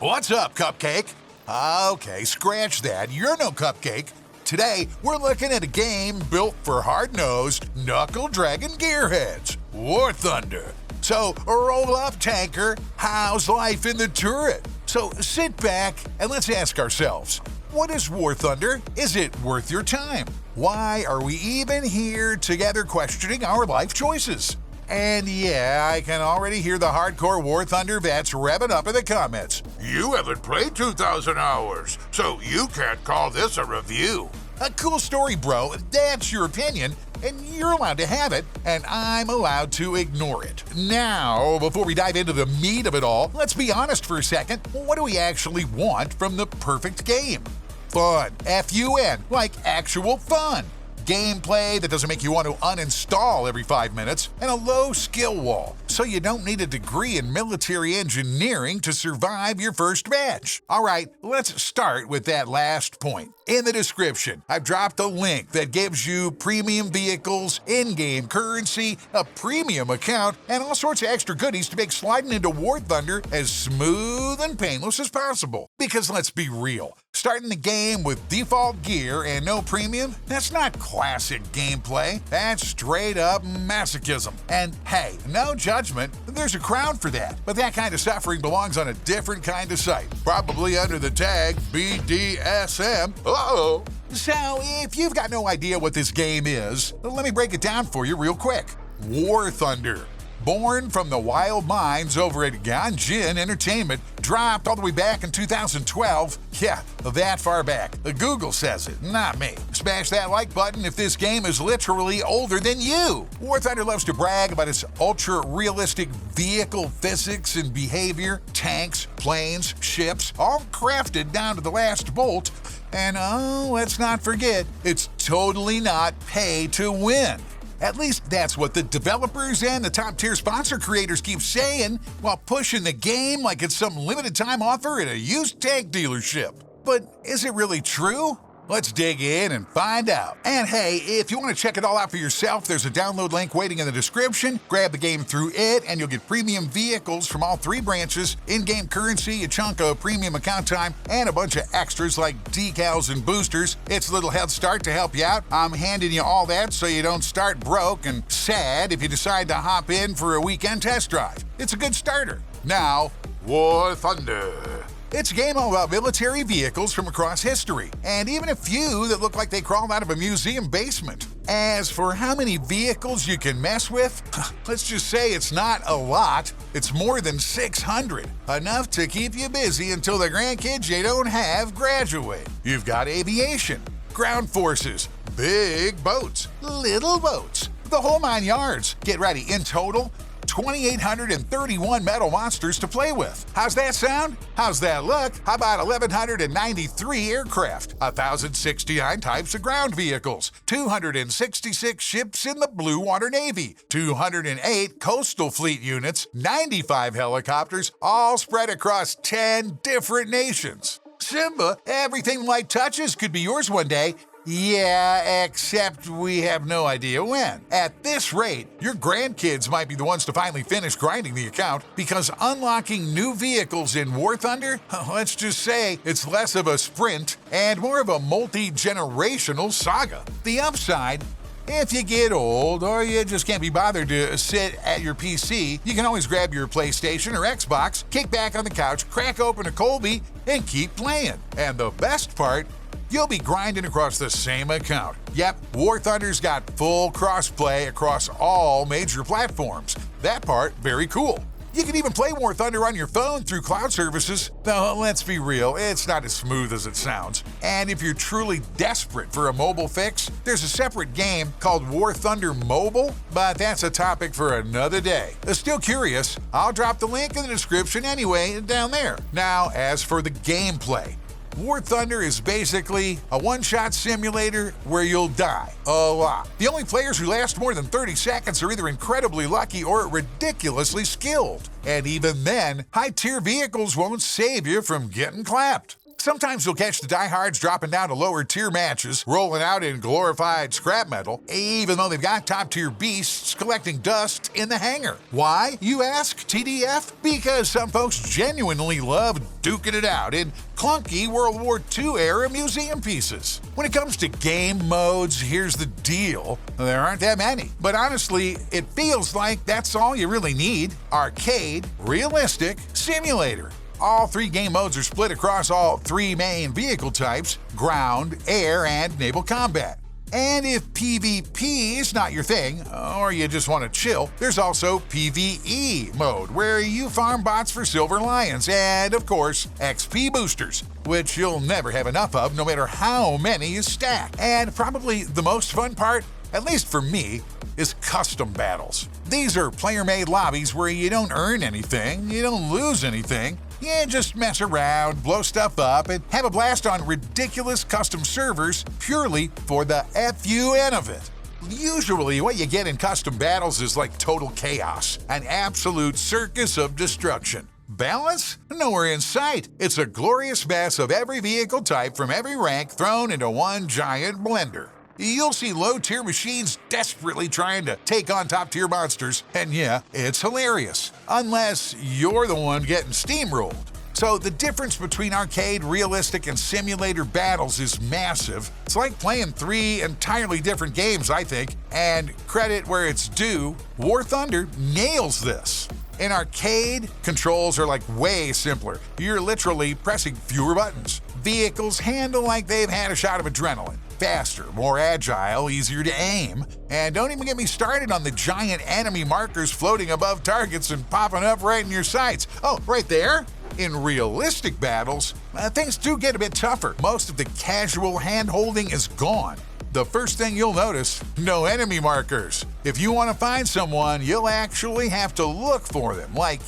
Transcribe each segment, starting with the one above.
What's up, Cupcake? Okay, scratch that. You're no cupcake. Today, we're looking at a game built for hard-nosed, knuckle-dragging gearheads, War Thunder. So, roll up, tanker. How's life in the turret? So, sit back and let's ask ourselves, what is War Thunder? Is it worth your time? Why are we even here together questioning our life choices? And yeah, I can already hear the hardcore War Thunder vets revving up in the comments. You haven't played 2,000 hours, so you can't call this a review. A cool story, bro. That's your opinion, and you're allowed to have it, and I'm allowed to ignore it. Now, before we dive into the meat of it all, let's be honest for a second. What do we actually want from the perfect game? Fun. F-U-N, like actual fun. Gameplay that doesn't make you want to uninstall every 5 minutes, and a low skill wall, so you don't need a degree in military engineering to survive your first match. Alright, let's start with that last point. In the description, I've dropped a link that gives you premium vehicles, in-game currency, a premium account, and all sorts of extra goodies to make sliding into War Thunder as smooth and painless as possible. Because let's be real, starting the game with default gear and no premium, that's not classic gameplay. That's straight up masochism. And hey, no judgment, there's a crowd for that. But that kind of suffering belongs on a different kind of site. Probably under the tag BDSM. Uh-oh. So, if you've got no idea what this game is, let me break it down for you real quick. War Thunder. Born from the wild minds over at Ganjin Entertainment, dropped all the way back in 2012. Yeah, that far back. Google says it, not me. Smash that like button if this game is literally older than you. War Thunder loves to brag about its ultra-realistic vehicle physics and behavior, tanks, planes, ships, all crafted down to the last bolt. And oh, let's not forget, it's totally not pay to win. At least that's what the developers and the top-tier sponsor creators keep saying while pushing the game like it's some limited-time offer at a used tank dealership. But is it really true? Let's dig in and find out. And hey, if you want to check it all out for yourself, there's a download link waiting in the description. Grab the game through it, and you'll get premium vehicles from all three branches, in-game currency, a chunk of premium account time, and a bunch of extras like decals and boosters. It's a little head start to help you out. I'm handing you all that so you don't start broke and sad if you decide to hop in for a weekend test drive. It's a good starter. Now, War Thunder. It's a game all about military vehicles from across history, and even a few that look like they crawled out of a museum basement. As for how many vehicles you can mess with, let's just say it's not a lot. It's more than 600, enough to keep you busy until the grandkids you don't have graduate. You've got aviation, ground forces, big boats, little boats, the whole 9 yards. Get ready, in total, 2,831 metal monsters to play with. How's that sound? How's that look? How about 1,193 aircraft, 1,069 types of ground vehicles, 266 ships in the Blue Water Navy, 208 coastal fleet units, 95 helicopters, all spread across 10 different nations. Simba, everything light touches could be yours one day. Yeah, except we have no idea when. At this rate, your grandkids might be the ones to finally finish grinding the account, because unlocking new vehicles in War Thunder, let's just say it's less of a sprint and more of a multi-generational saga. The upside, if you get old or you just can't be bothered to sit at your PC, you can always grab your PlayStation or Xbox, kick back on the couch, crack open a Colby, and keep playing. And the best part, you'll be grinding across the same account. Yep, War Thunder's got full crossplay across all major platforms. That part, very cool. You can even play War Thunder on your phone through cloud services, though let's be real, it's not as smooth as it sounds. And if you're truly desperate for a mobile fix, there's a separate game called War Thunder Mobile, but that's a topic for another day. Still curious? I'll drop the link in the description anyway down there. Now, as for the gameplay, War Thunder is basically a one-shot simulator where you'll die a lot. The only players who last more than 30 seconds are either incredibly lucky or ridiculously skilled. And even then, high-tier vehicles won't save you from getting clapped. Sometimes you'll catch the diehards dropping down to lower tier matches, rolling out in glorified scrap metal, even though they've got top tier beasts collecting dust in the hangar. Why, you ask, TDF? Because some folks genuinely love duking it out in clunky World War II era museum pieces. When it comes to game modes, here's the deal. There aren't that many. But honestly, it feels like that's all you really need. Arcade, realistic, simulator. All 3 game modes are split across all 3 main vehicle types: ground, air, and naval combat. And if PvP is not your thing, or you just want to chill, there's also PvE mode, where you farm bots for silver lions, and of course, XP boosters, which you'll never have enough of no matter how many you stack. And probably the most fun part, at least for me, is custom battles. These are player-made lobbies where you don't earn anything, you don't lose anything, you just mess around, blow stuff up, and have a blast on ridiculous custom servers purely for the FUN of it. Usually, what you get in custom battles is like total chaos, an absolute circus of destruction. Balance? Nowhere in sight. It's a glorious mess of every vehicle type from every rank thrown into one giant blender. You'll see low-tier machines desperately trying to take on top-tier monsters, and yeah, it's hilarious. Unless you're the one getting steamrolled. So the difference between arcade, realistic, and simulator battles is massive. It's like playing 3 entirely different games, I think, and credit where it's due, War Thunder nails this. In arcade, controls are like way simpler. You're literally pressing fewer buttons. Vehicles handle like they've had a shot of adrenaline. Faster, more agile, easier to aim. And don't even get me started on the giant enemy markers floating above targets and popping up right in your sights. Oh, right there? In realistic battles, things do get a bit tougher. Most of the casual hand-holding is gone. The first thing you'll notice, no enemy markers. If you want to find someone, you'll actually have to look for them, like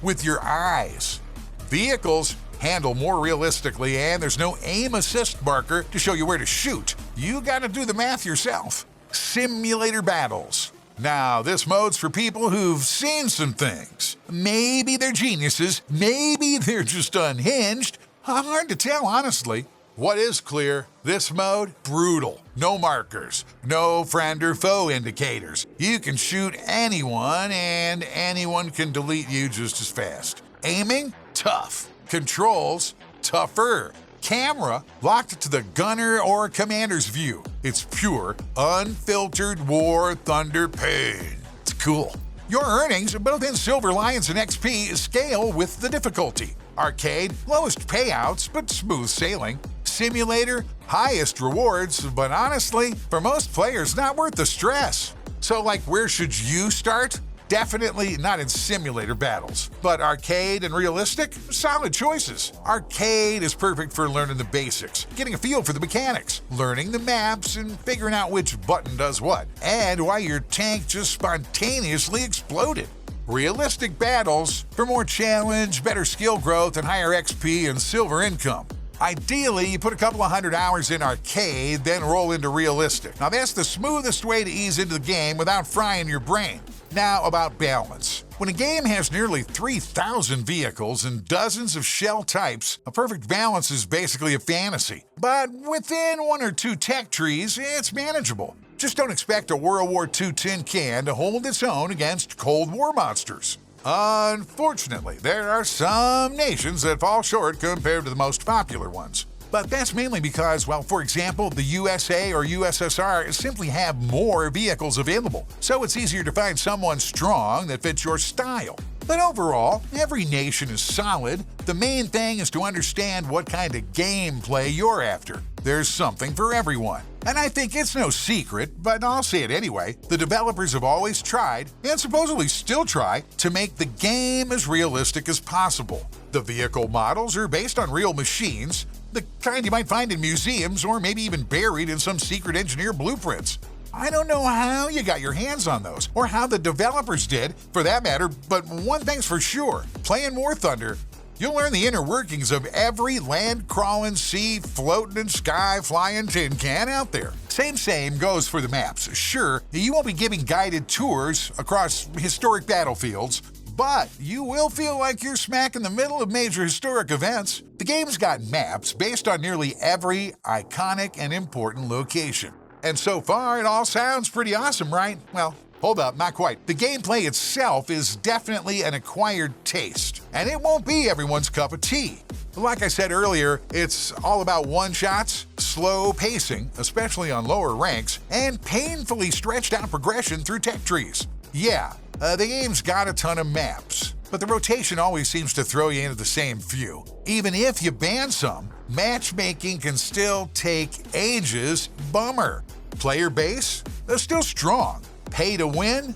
with your eyes. Vehicles handle more realistically, and there's no aim assist marker to show you where to shoot. You gotta do the math yourself. Simulator battles. Now, this mode's for people who've seen some things. Maybe they're geniuses, maybe they're just unhinged. Hard to tell, honestly. What is clear, this mode, brutal. No markers, no friend or foe indicators. You can shoot anyone, and anyone can delete you just as fast. Aiming? Tough. Controls? Tougher. Camera? Locked to the gunner or commander's view. It's pure, unfiltered War Thunder pain. It's cool. Your earnings, both in Silver Lions and XP, scale with the difficulty. Arcade, lowest payouts, but smooth sailing. Simulator, highest rewards, but honestly, for most players, not worth the stress. So, where should you start? Definitely not in simulator battles, but arcade and realistic, solid choices. Arcade is perfect for learning the basics, getting a feel for the mechanics, learning the maps, and figuring out which button does what, and why your tank just spontaneously exploded. Realistic battles for more challenge, better skill growth, and higher XP and silver income. Ideally, you put a couple of 100 hours in arcade, then roll into realistic. Now that's the smoothest way to ease into the game without frying your brain. Now about balance. When a game has nearly 3,000 vehicles and dozens of shell types, a perfect balance is basically a fantasy. But within 1 or 2 tech trees, it's manageable. Just don't expect a World War II tin can to hold its own against Cold War monsters. Unfortunately, there are some nations that fall short compared to the most popular ones. But that's mainly because, for example, the USA or USSR simply have more vehicles available, so it's easier to find someone strong that fits your style. But overall, every nation is solid. The main thing is to understand what kind of gameplay you're after. There's something for everyone. And I think it's no secret, but I'll say it anyway, the developers have always tried, and supposedly still try, to make the game as realistic as possible. The vehicle models are based on real machines, the kind you might find in museums or maybe even buried in some secret engineer blueprints. I don't know how you got your hands on those, or how the developers did, for that matter, but one thing's for sure, playing War Thunder, you'll learn the inner workings of every land-crawling, sea-floating, and sky-flying tin can out there. Same goes for the maps. Sure, you won't be giving guided tours across historic battlefields, but you will feel like you're smack in the middle of major historic events. The game's got maps based on nearly every iconic and important location. And so far, it all sounds pretty awesome, right? Well, hold up, not quite. The gameplay itself is definitely an acquired taste, and it won't be everyone's cup of tea. Like I said earlier, it's all about one-shots, slow pacing, especially on lower ranks, and painfully stretched out progression through tech trees. Yeah, the game's got a ton of maps, but the rotation always seems to throw you into the same few. Even if you ban some, matchmaking can still take ages. Bummer. Player base? They're still strong. Pay to win?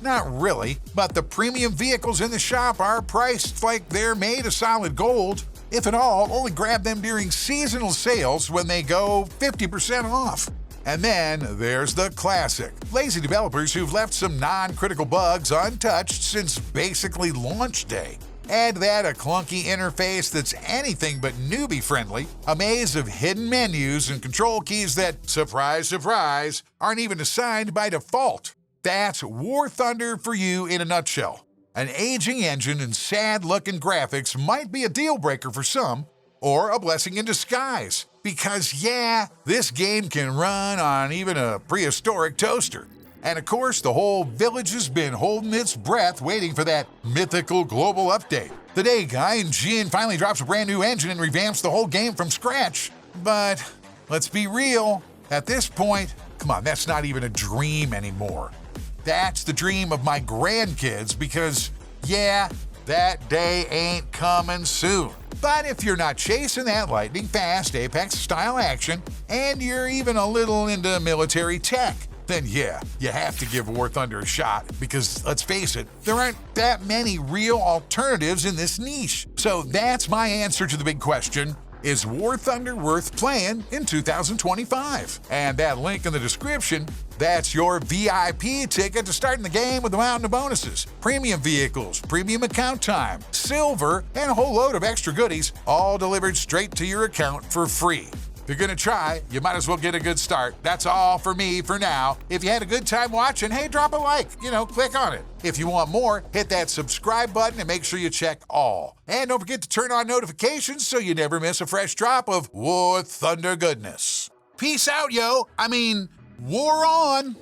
Not really, but the premium vehicles in the shop are priced like they're made of solid gold. If at all, only grab them during seasonal sales when they go 50% off. And then there's the classic. Lazy developers who've left some non-critical bugs untouched since basically launch day. Add that a clunky interface that's anything but newbie-friendly, a maze of hidden menus and control keys that, surprise, surprise, aren't even assigned by default. That's War Thunder for you in a nutshell. An aging engine and sad-looking graphics might be a deal-breaker for some, or a blessing in disguise. Because yeah, this game can run on even a prehistoric toaster. And of course, the whole village has been holding its breath waiting for that mythical global update. The day Guy and Jin finally drops a brand new engine and revamps the whole game from scratch. But let's be real, at this point, come on, that's not even a dream anymore. That's the dream of my grandkids because, yeah, that day ain't coming soon. But if you're not chasing that lightning-fast Apex-style action, and you're even a little into military tech, then yeah, you have to give War Thunder a shot because, let's face it, there aren't that many real alternatives in this niche. So that's my answer to the big question. Is War Thunder worth playing in 2025? And that link in the description, that's your VIP ticket to starting the game with a mountain of bonuses, premium vehicles, premium account time, silver, and a whole load of extra goodies, all delivered straight to your account for free. If you're gonna try, you might as well get a good start. That's all for me for now. If you had a good time watching, hey, drop a like, click on it. If you want more, hit that subscribe button and make sure you check all. And don't forget to turn on notifications so you never miss a fresh drop of War Thunder goodness. Peace out, yo. War on.